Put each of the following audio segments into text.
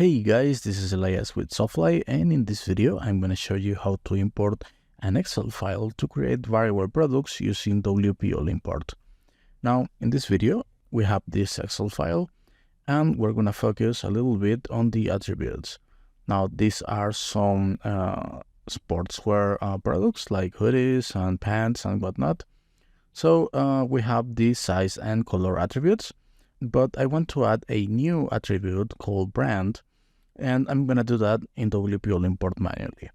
Hey guys, this is Elias with Softfly, and in this video I'm going to show you how to import an Excel file to create variable products using WP All Import. Now in this video we have this Excel file and we're going to focus a little bit on the attributes. Now these are some sportswear products like hoodies and pants and whatnot. So we have the size and color attributes, but I want to add a new attribute called brand, and I'm going to do that in WP All Import manually.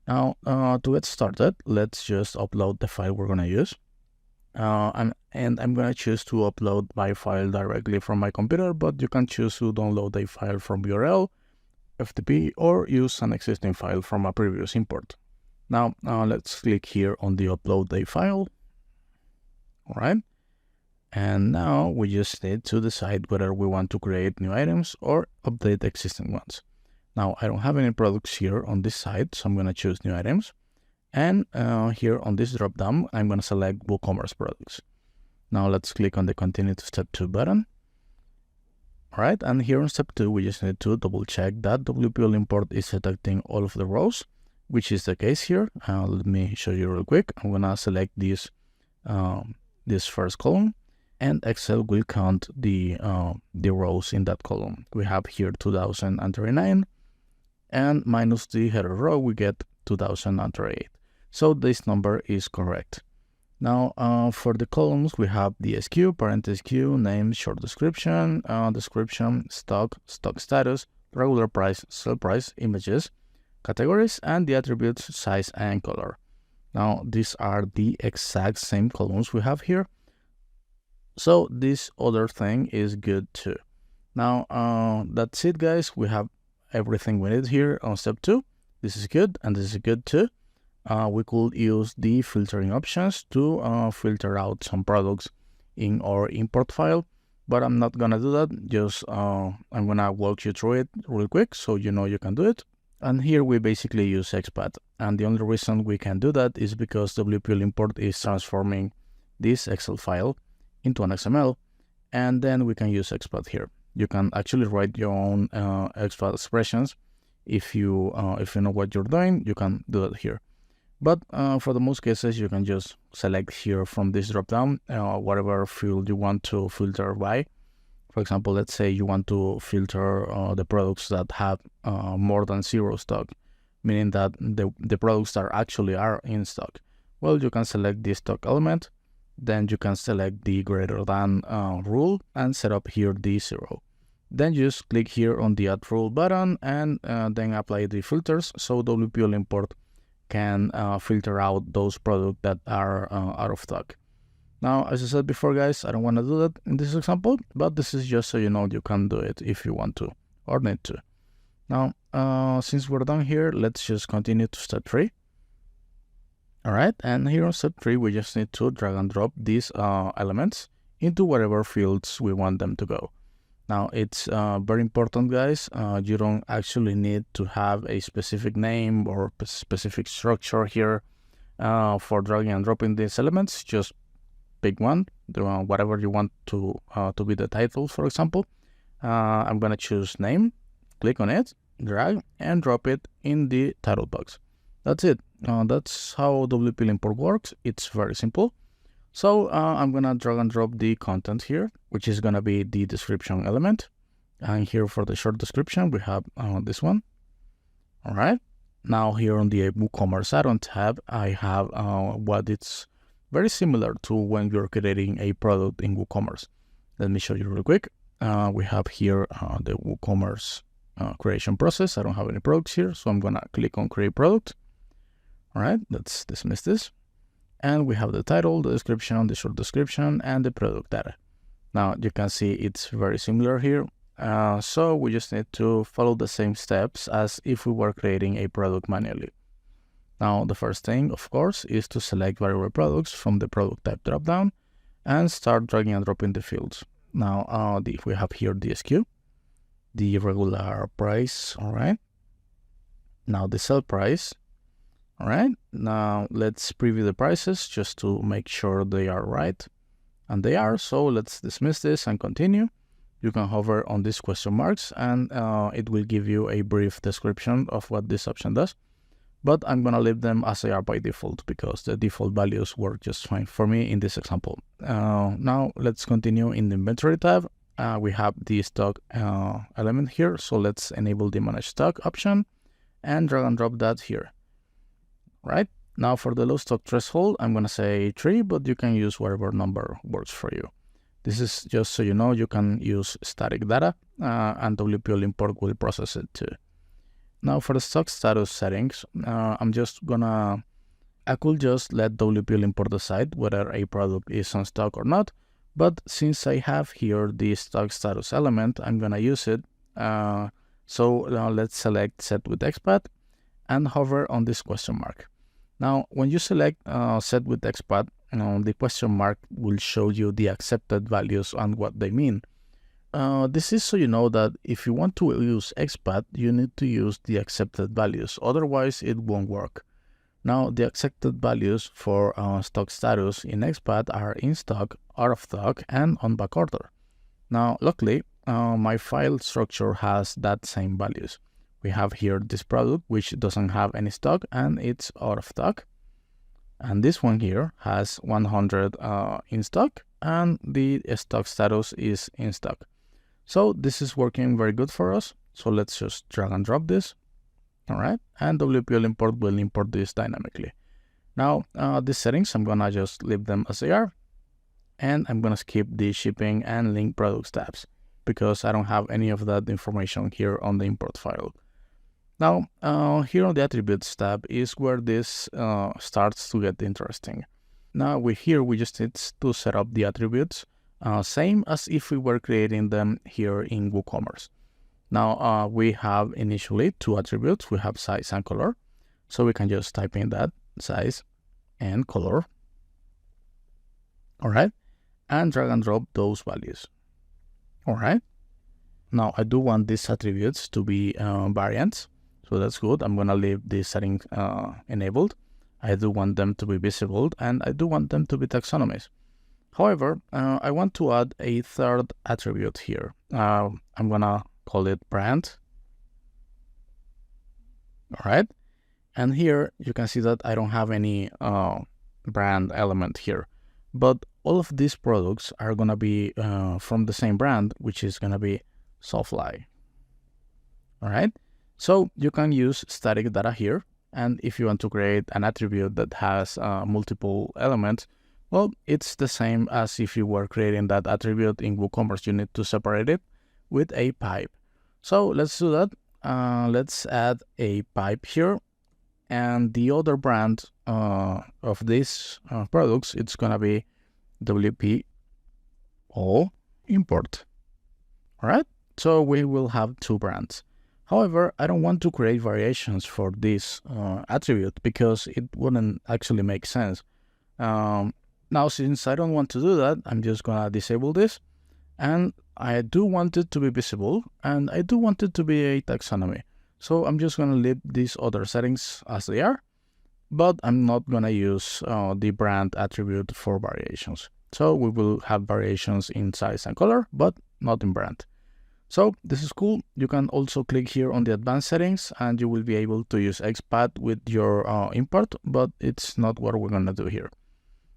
Now, to get started, let's just upload the file we're going to use. And I'm going to choose to upload my file directly from my computer, but you can choose to download a file from URL, FTP, or use an existing file from a previous import. Now, let's click here on the upload a file. All right. And now we just need to decide whether we want to create new items or update existing ones. Now I don't have any products here on this side, so I'm going to choose new items. And here on this drop down, I'm going to select WooCommerce products. Now let's click on the continue to step 2 button. All right, and here on step 2, we just need to double check that WP All Import is detecting all of the rows, which is the case here. Let me show you real quick. I'm going to select this first column, and Excel will count the rows in that column. We have here 2039, and minus the header row, we get 2038. So this number is correct. Now for the columns, we have the SKU, parent SKU, name, short description, description, stock status, regular price, sale price, images, categories, and the attributes, size and color. Now these are the exact same columns we have here. So this other thing is good too. Now that's it, guys. We have everything we need here on step 2. This is good, and this is good too. We could use the filtering options to filter out some products in our import file, but I'm not gonna do that. Just I'm gonna walk you through it real quick so you know you can do it. And here we basically use XPath, and the only reason we can do that is because WP All Import is transforming this Excel file into an XML, and then we can use XPath here. You can actually write your own XPath expressions. If you know what you're doing, you can do that here. But for the most cases, you can just select here from this dropdown whatever field you want to filter by. For example, let's say you want to filter the products that have more than 0 stock, meaning that the products that actually are in stock. Well, you can select this stock element. Then you can select the greater than rule and set up here the 0. Then just click here on the add rule button and then apply the filters so WP All Import can filter out those products that are out of stock. Now, as I said before, guys, I don't want to do that in this example, but this is just so you know you can do it if you want to or need to. Now, since we're done here, let's just continue to step 3. All right, and here on step 3, we just need to drag and drop these elements into whatever fields we want them to go. Now, it's very important, guys. You don't actually need to have a specific name or specific structure here for dragging and dropping these elements. Just pick one, whatever you want to be the title, for example. I'm going to choose name, click on it, drag, and drop it in the title box. That's it. That's how WP All Import works. It's very simple. So I'm going to drag and drop the content here, which is going to be the description element. And here for the short description, we have this one. All right. Now here on the WooCommerce Add-On tab, I have what it's very similar to when you're creating a product in WooCommerce. Let me show you real quick. We have here the WooCommerce creation process. I don't have any products here, so I'm going to click on create product. All right, let's dismiss this. And we have the title, the description, the short description, and the product data. Now you can see it's very similar here. So we just need to follow the same steps as if we were creating a product manually. Now the first thing, of course, is to select variable products from the product type dropdown and start dragging and dropping the fields. Now we have here the SKU, the regular price. All right. Now the sale price. All right, now let's preview the prices just to make sure they are right. And they are, so let's dismiss this and continue. you can hover on these question marks and it will give you a brief description of what this option does. But I'm going to leave them as they are by default because the default values work just fine for me in this example. Now let's continue in the inventory tab. We have the stock element here. So let's enable the manage stock option and drag and drop that here. Right? Now for the low stock threshold, I'm going to say 3, but you can use whatever number works for you. This is just so you know, you can use static data and WPL import will process it too. Now for the stock status settings, I could just let WPL import decide whether a product is on stock or not. But since I have here the stock status element, I'm going to use it. So now let's select set with expat and hover on this question mark. Now, when you select set with expat, the question mark will show you the accepted values and what they mean. This is so you know that if you want to use expat, you need to use the accepted values. Otherwise, it won't work. Now, the accepted values for stock status in expat are in stock, out of stock, and on back order. Now, luckily, my file structure has that same values. We have here this product, which doesn't have any stock, and it's out of stock. And this one here has 100 in stock, and the stock status is in stock. So this is working very good for us. So let's just drag and drop this. All right. And WPL import will import this dynamically. Now, these settings, I'm going to just leave them as they are. And I'm going to skip the shipping and link products tabs because I don't have any of that information here on the import file. Now, here on the attributes tab is where this starts to get interesting. Now, we just need to set up the attributes. Same as if we were creating them here in WooCommerce. Now, we have initially 2 attributes. We have size and color. So we can just type in that size and color. All right. And drag and drop those values. All right. Now, I do want these attributes to be variants. So that's good. I'm going to leave this setting enabled. I do want them to be visible and I do want them to be taxonomies. However, I want to add a third attribute here. I'm going to call it brand. All right. And here you can see that I don't have any brand element here. But all of these products are going to be from the same brand, which is going to be Softfly. All right. So you can use static data here. And if you want to create an attribute that has multiple elements, well, it's the same as if you were creating that attribute in WooCommerce. You need to separate it with a pipe. So let's do that. Let's add a pipe here. And the other brand of these products, it's going to be WPO import. All right. So we will have 2 brands. However, I don't want to create variations for this attribute because it wouldn't actually make sense. Now, since I don't want to do that, I'm just going to disable this. And I do want it to be visible, and I do want it to be a taxonomy. So I'm just going to leave these other settings as they are, but I'm not going to use the brand attribute for variations. So we will have variations in size and color, but not in brand. So this is cool. You can also click here on the advanced settings and you will be able to use expat with your import, but it's not what we're going to do here.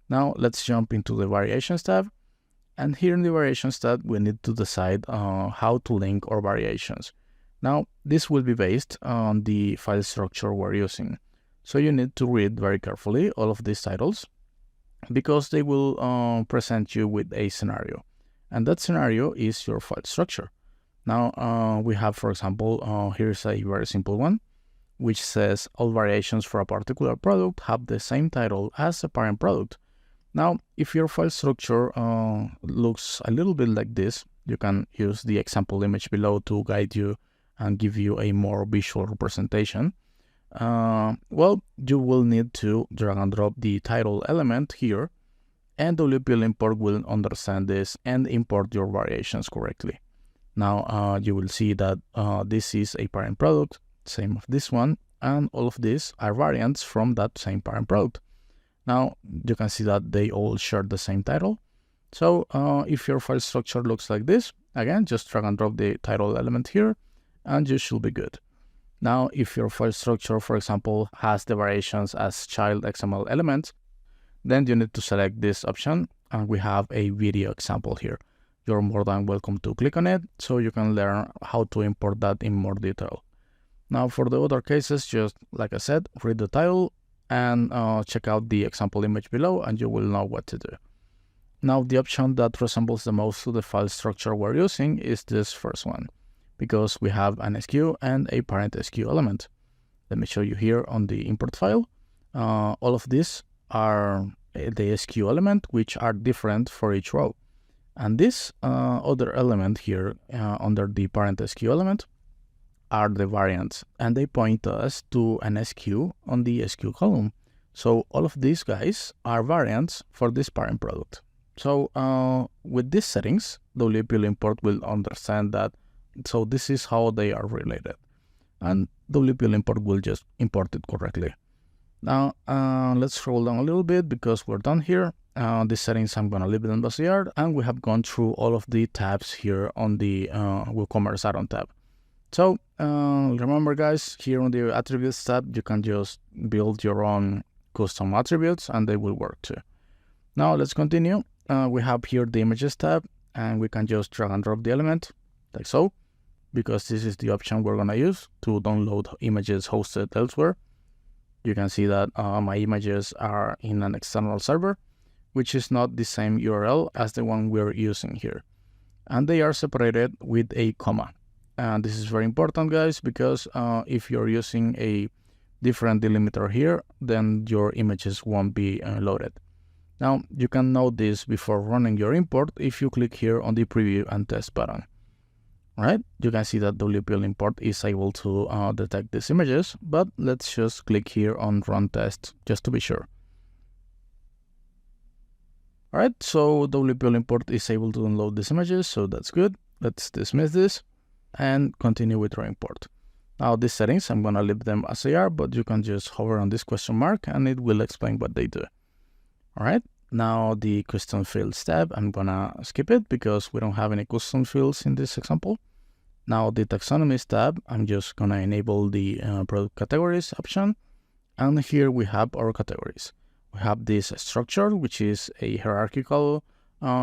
Now let's jump into the variations tab. And here in the variations tab, we need to decide how to link our variations. Now, this will be based on the file structure we're using. So you need to read very carefully all of these titles because they will present you with a scenario. And that scenario is your file structure. Now, we have, for example, here's a very simple one, which says all variations for a particular product have the same title as the parent product. Now, if your file structure looks a little bit like this, you can use the example image below to guide you and give you a more visual representation. Well, you will need to drag and drop the title element here, and WPL import will understand this and import your variations correctly. Now, you will see that this is a parent product, same of this one, and all of these are variants from that same parent product. Now, you can see that they all share the same title. So if your file structure looks like this, Again, just drag and drop the title element here, and you should be good. Now, if your file structure, for example, has the variations as child XML elements, then you need to select this option, and we have a video example here. You're more than welcome to click on it so you can learn how to import that in more detail. Now, for the other cases, just like I said, read the title and check out the example image below, and you will know what to do. Now, the option that resembles the most to the file structure we're using is this first one, because we have an SKU and a parent SKU element. Let me show you here on the import file. All of these are the SKU element, which are different for each row. And this other element here under the parent SKU element are the variants, and they point us to an SKU on the SKU column. So all of these guys are variants for this parent product. So with these settings, WPL import will understand that. So this is how they are related, and WPL import will just import it correctly. Now let's scroll down a little bit because we're done here. These settings I'm gonna leave them as they are, and we have gone through all of the tabs here on the WooCommerce Add-On tab. So remember guys, here on the attributes tab, you can just build your own custom attributes and they will work too. Now let's continue. We have here the images tab, and we can just drag and drop the element like so, because this is the option we're gonna use to download images hosted elsewhere. You can see that my images are in an external server, which is not the same URL as the one we're using here. And they are separated with a comma. And this is very important, guys, because if you're using a different delimiter here, then your images won't be loaded. Now, you can note this before running your import if you click here on the preview and test button. All right, you can see that WPL import is able to detect these images, but let's just click here on run test just to be sure. All right, so WPL import is able to download these images, so that's good. Let's dismiss this and continue with our import. Now these settings, I'm gonna leave them as they are, but you can just hover on this question mark and it will explain what they do. All right, now the custom fields tab, I'm gonna skip it because we don't have any custom fields in this example. Now the taxonomies tab, I'm just gonna enable the product categories option. And here we have our categories. We have this structure, which is a hierarchical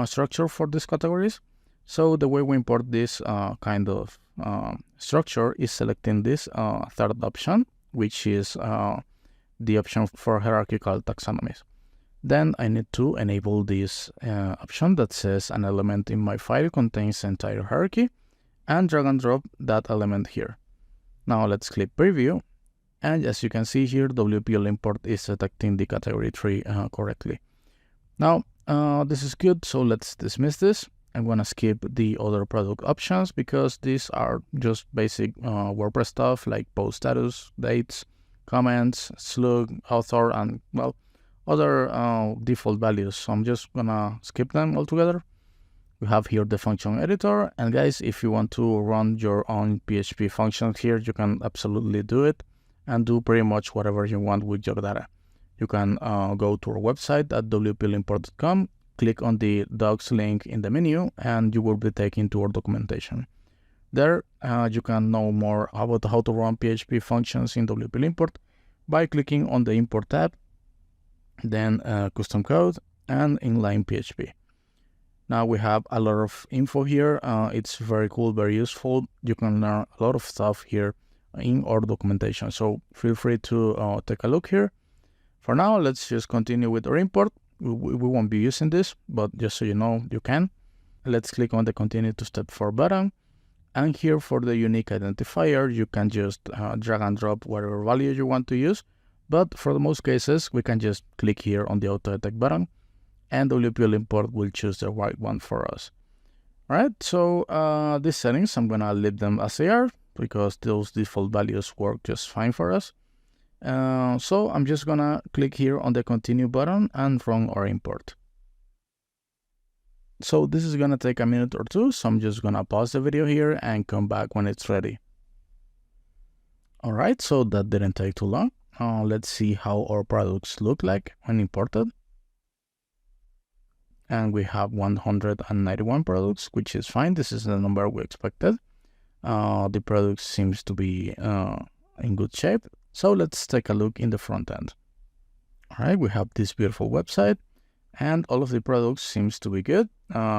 structure for these categories. So the way we import this kind of structure is selecting this third option, which is the option for hierarchical taxonomies. Then I need to enable this option that says an element in my file contains entire hierarchy, and drag and drop that element here. Now let's click preview, and as you can see here, WPL import is detecting the category tree correctly. Now this is good, so let's dismiss this. I'm gonna skip the other product options because these are just basic WordPress stuff like post status, dates, comments, slug, author, and well, other default values. So I'm just gonna skip them altogether. We have here the function editor, and guys, if you want to run your own PHP functions here, you can absolutely do it and do pretty much whatever you want with your data. You can go to our website at wplimport.com, click on the docs link in the menu, and you will be taken to our documentation. There, you can know more about how to run PHP functions in WPL import by clicking on the import tab, then custom code, and inline PHP. Now we have a lot of info here. It's very cool, very useful. You can learn a lot of stuff here in our documentation. So feel free to take a look here. For now, let's just continue with our import. We won't be using this, but just so you know, you can. Let's click on the continue to step 4 button. And here for the unique identifier, you can just drag and drop whatever value you want to use. But for the most cases, we can just click here on the auto detect button, and WPL import will choose the right one for us. All right, so these settings, I'm gonna leave them as they are because those default values work just fine for us. So I'm just gonna click here on the continue button and run our import. So this is gonna take a minute or two, so I'm just gonna pause the video here and come back when it's ready. All right, so that didn't take too long. Let's see how our products look like when imported. and we have 191 products, which is fine. This is the number we expected. The product seems to be in good shape. So let's take a look in the front end. All right, we have this beautiful website, and all of the products seems to be good.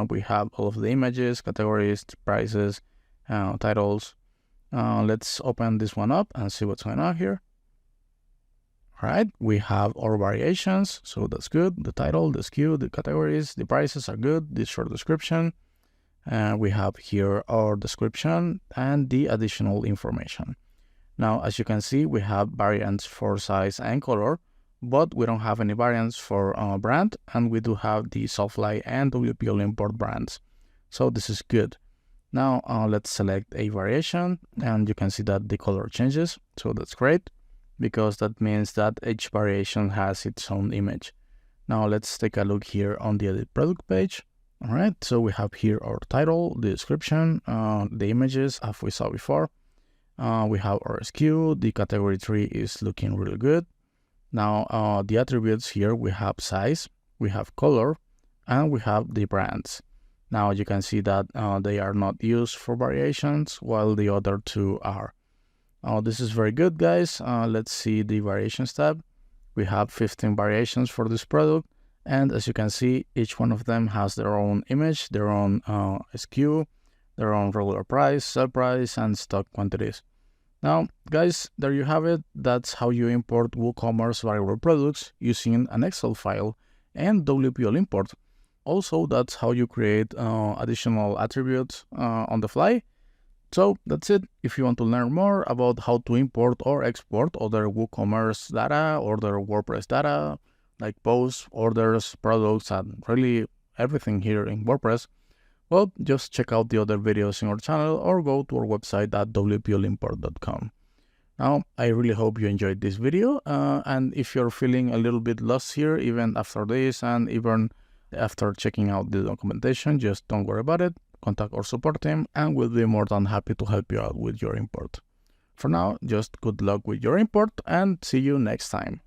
We have all of the images, categories, prices, titles. Let's open this one up and see what's going on here. All right, we have our variations, so that's good. The title, the SKU, the categories, the prices are good. The short description. We have here our description and the additional information. Now, as you can see, we have variants for size and color, but we don't have any variants for brand, and we do have the Softfly and WPL import brands. So this is good. Now, let's select a variation, and you can see that the color changes. So that's great, because that means that each variation has its own image. Now, let's take a look here on the edit product page. All right, so we have here our title, the description, the images, as we saw before. We have our SKU, the category tree is looking really good. Now, the attributes here, we have size, we have color, and we have the brands. Now, you can see that they are not used for variations, while the other two are. This is very good, guys. Let's see the variations tab. We have 15 variations for this product. And as you can see, each one of them has their own image, their own SKU, their own regular price, sell price, and stock quantities. Now, guys, there you have it. That's how you import WooCommerce variable products using an Excel file and WPL import. Also, that's how you create additional attributes on the fly. So that's it. If you want to learn more about how to import or export other WooCommerce data or other WordPress data, like posts, orders, products, and really everything here in WordPress, well, just check out the other videos in our channel or go to our website at wplimport.com. Now, I really hope you enjoyed this video, and if you're feeling a little bit lost here, even after this and even after checking out the documentation, just don't worry about it. Contact our support team and we'll be more than happy to help you out with your import. For now, just good luck with your import and see you next time.